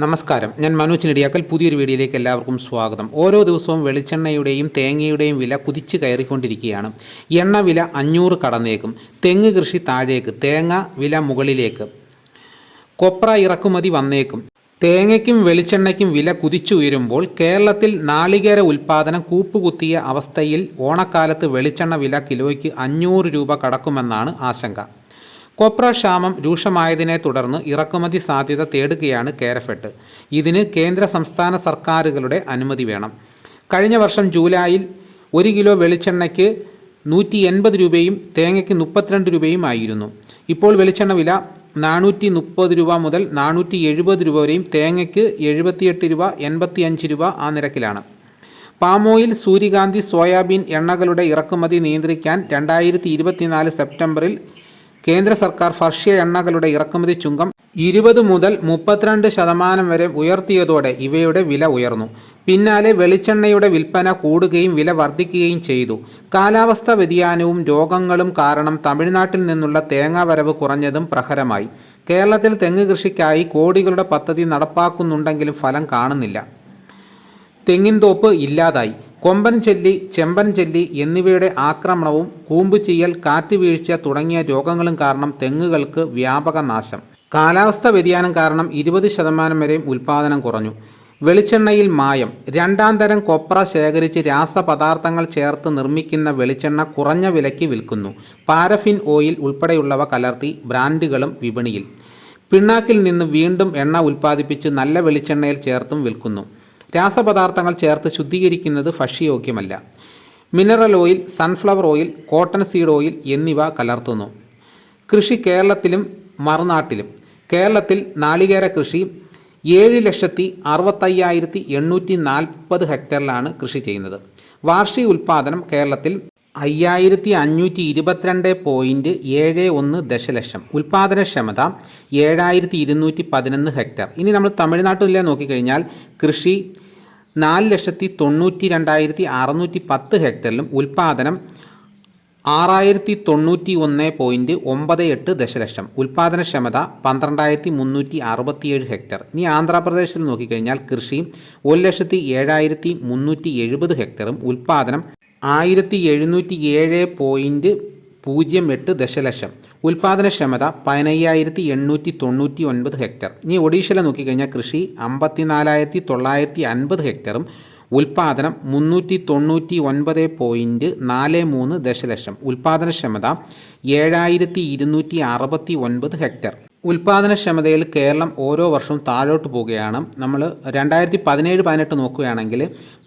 നമസ്കാരം, ഞാൻ മനോജ് നെടിയാക്കൽ. പുതിയൊരു വീഡിയോയിലേക്ക് എല്ലാവർക്കും സ്വാഗതം. ഓരോ ദിവസവും വെളിച്ചെണ്ണയുടെയും തേങ്ങയുടെയും വില കുതിച്ച് കയറിക്കൊണ്ടിരിക്കുകയാണ്. എണ്ണ വില 500 കടന്നേക്കും, തെങ്ങ് കൃഷി താഴേക്ക്, തേങ്ങ വില മുകളിലേക്ക്, കൊപ്ര ഇറക്കുമതി വന്നേക്കും. തേങ്ങയ്ക്കും വെളിച്ചെണ്ണയ്ക്കും വില കുതിച്ചുയരുമ്പോൾ കേരളത്തിൽ നാളികേര ഉൽപ്പാദനം കൂപ്പുകുത്തിയ അവസ്ഥയിൽ ഓണക്കാലത്ത് വെളിച്ചെണ്ണ വില കിലോയ്ക്ക് 500 രൂപ കടക്കുമെന്നാണ് ആശങ്ക. കൊപ്ര ക്ഷാമം രൂക്ഷമായതിനെ തുടർന്ന് ഇറക്കുമതി സാധ്യത തേടുകയാണ് കേരഫെഡ്. ഇതിന് കേന്ദ്ര സംസ്ഥാന സർക്കാരുകളുടെ അനുമതി വേണം. കഴിഞ്ഞ വർഷം ജൂലൈയിൽ 1 കിലോ വെളിച്ചെണ്ണയ്ക്ക് 180 രൂപയും തേങ്ങയ്ക്ക് 32 രൂപയും ആയിരുന്നു. ഇപ്പോൾ വെളിച്ചെണ്ണ വില 430 രൂപ മുതൽ 470 രൂപ വരെയും തേങ്ങയ്ക്ക് 78 രൂപ 85 രൂപ ആ നിരക്കിലാണ്. പാമോയിൽ, സൂര്യകാന്തി, സോയാബീൻ എണ്ണകളുടെ ഇറക്കുമതി നിയന്ത്രിക്കാൻ 2024 സെപ്റ്റംബറിൽ കേന്ദ്ര സർക്കാർ ഭക്ഷ്യ എണ്ണകളുടെ ഇറക്കുമതി ചുങ്കം 20 മുതൽ 32% വരെ ഉയർത്തിയതോടെ ഇവയുടെ വില ഉയർന്നു. പിന്നാലെ വെളിച്ചെണ്ണയുടെ വിൽപ്പന കൂടുകയും വില വർദ്ധിക്കുകയും ചെയ്തു. കാലാവസ്ഥാ വ്യതിയാനവും രോഗങ്ങളും കാരണം തമിഴ്നാട്ടിൽ നിന്നുള്ള തേങ്ങാ വരവ് കുറഞ്ഞതും പ്രഹരമായി. കേരളത്തിൽ തെങ്ങ് കൃഷിക്കായി കോടികളുടെ പദ്ധതി നടപ്പാക്കുന്നുണ്ടെങ്കിലും ഫലം കാണുന്നില്ല. തെങ്ങിൻതോപ്പ് ഇല്ലാതായി. കൊമ്പൻ ചെല്ലി, ചെമ്പൻ ചെല്ലി എന്നിവയുടെ ആക്രമണവും കൂമ്പുചീയൽ, കാറ്റ് വീഴ്ച തുടങ്ങിയ രോഗങ്ങളും കാരണം തെങ്ങുകൾക്ക് വ്യാപക നാശം. കാലാവസ്ഥാ വ്യതിയാനം കാരണം 20% വരെ ഉൽപ്പാദനം കുറഞ്ഞു. വെളിച്ചെണ്ണയിൽ മായം. 2ാം തരം കൊപ്ര ശേഖരിച്ച് രാസപദാർത്ഥങ്ങൾ ചേർത്ത് നിർമ്മിക്കുന്ന വെളിച്ചെണ്ണ കുറഞ്ഞ വിലയ്ക്ക് വിൽക്കുന്നു. പാരഫിൻ ഓയിൽ ഉൾപ്പെടെയുള്ളവ കലർത്തി ബ്രാൻഡുകളും വിപണിയിൽ. പിണ്ണാക്കിൽ നിന്ന് വീണ്ടും എണ്ണ ഉൽപ്പാദിപ്പിച്ച് നല്ല വെളിച്ചെണ്ണയിൽ ചേർത്തും വിൽക്കുന്നു. രാസപദാർത്ഥങ്ങൾ ചേർത്ത് ശുദ്ധീകരിക്കുന്നത് ഭക്ഷ്യയോഗ്യമല്ല. Mineral oil, sunflower oil, cotton seed oil എന്നിവ കലർത്തുന്നു. കൃഷി കേരളത്തിലും മറുനാട്ടിലും. കേരളത്തിൽ നാളികേര കൃഷി 7,65,840 ഹെക്ടറിലാണ് കൃഷി ചെയ്യുന്നത്. വാർഷിക ഉൽപ്പാദനം കേരളത്തിൽ 5,522.71 ദശലക്ഷം. ഉൽപ്പാദനക്ഷമത 7,211 ഹെക്ടർ. ഇനി നമ്മൾ തമിഴ്നാട്ടിലെ നോക്കിക്കഴിഞ്ഞാൽ കൃഷി 4,92,610 ഹെക്ടറിലും ഉൽപ്പാദനം 6,091.98 ദശലക്ഷം. ഉൽപ്പാദനക്ഷമത 12,367 ഹെക്ടർ. ഇനി ആന്ധ്രാപ്രദേശിൽ നോക്കിക്കഴിഞ്ഞാൽ കൃഷി 1,07,370 ഹെക്ടറും ഉൽപ്പാദനം 1,707.08 ദശലക്ഷം. ഉൽപ്പാദനക്ഷമത 15,899 ഹെക്ടർ. ഇനി ഒഡീഷയിൽ നോക്കിക്കഴിഞ്ഞാൽ കൃഷി 54,950 ഹെക്ടറും ഉൽപ്പാദനം 399.43 ദശലക്ഷം. ഉൽപ്പാദനക്ഷമത 7,269 ഹെക്ടർ. ഉൽപ്പാദനക്ഷമതയിൽ കേരളം ഓരോ വർഷവും താഴോട്ട് പോവുകയാണ്. നമ്മൾ 2017-18 നോക്കുകയാണെങ്കിൽ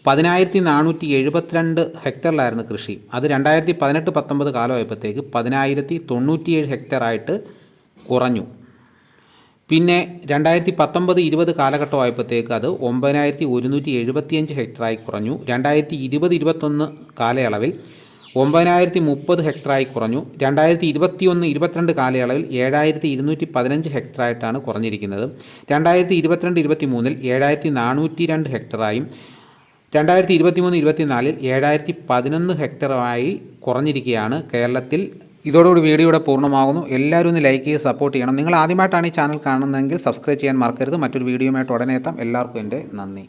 10,472 ഹെക്ടറിലായിരുന്നു കൃഷി. അത് 2018-19 കാലമായപ്പോഴത്തേക്ക് 10,097 ഹെക്ടറായിട്ട് കുറഞ്ഞു. പിന്നെ 2019-20 കാലഘട്ടമായപ്പോഴത്തേക്ക് അത് 9,175 ഹെക്ടറായി കുറഞ്ഞു. 2020-21 കാലയളവിൽ 9,030 ഹെക്ടറായി കുറഞ്ഞു. 2021-22 കാലയളവിൽ 7,215 ഹെക്ടറായിട്ടാണ് കുറഞ്ഞിരിക്കുന്നത്. 2022-23 7,402 ഹെക്ടറായും 2023-24 7,011 ഹെക്ടറായി കുറഞ്ഞിരിക്കുകയാണ് കേരളത്തിൽ. ഇതോടുകൂടി വീഡിയോയുടെ പൂർണ്ണമാകുന്നു. എല്ലാവരും ഒന്ന് ലൈക്ക് ചെയ്ത് സപ്പോർട്ട് ചെയ്യണം. നിങ്ങൾ ആദ്യമായിട്ടാണ് ഈ ചാനൽ കാണുന്നതെങ്കിൽ സബ്സ്ക്രൈബ് ചെയ്യാൻ മറക്കരുത്. മറ്റൊരു വീഡിയോയുമായിട്ട് ഉടനെ എത്താം. എല്ലാവർക്കും എൻ്റെ നന്ദി.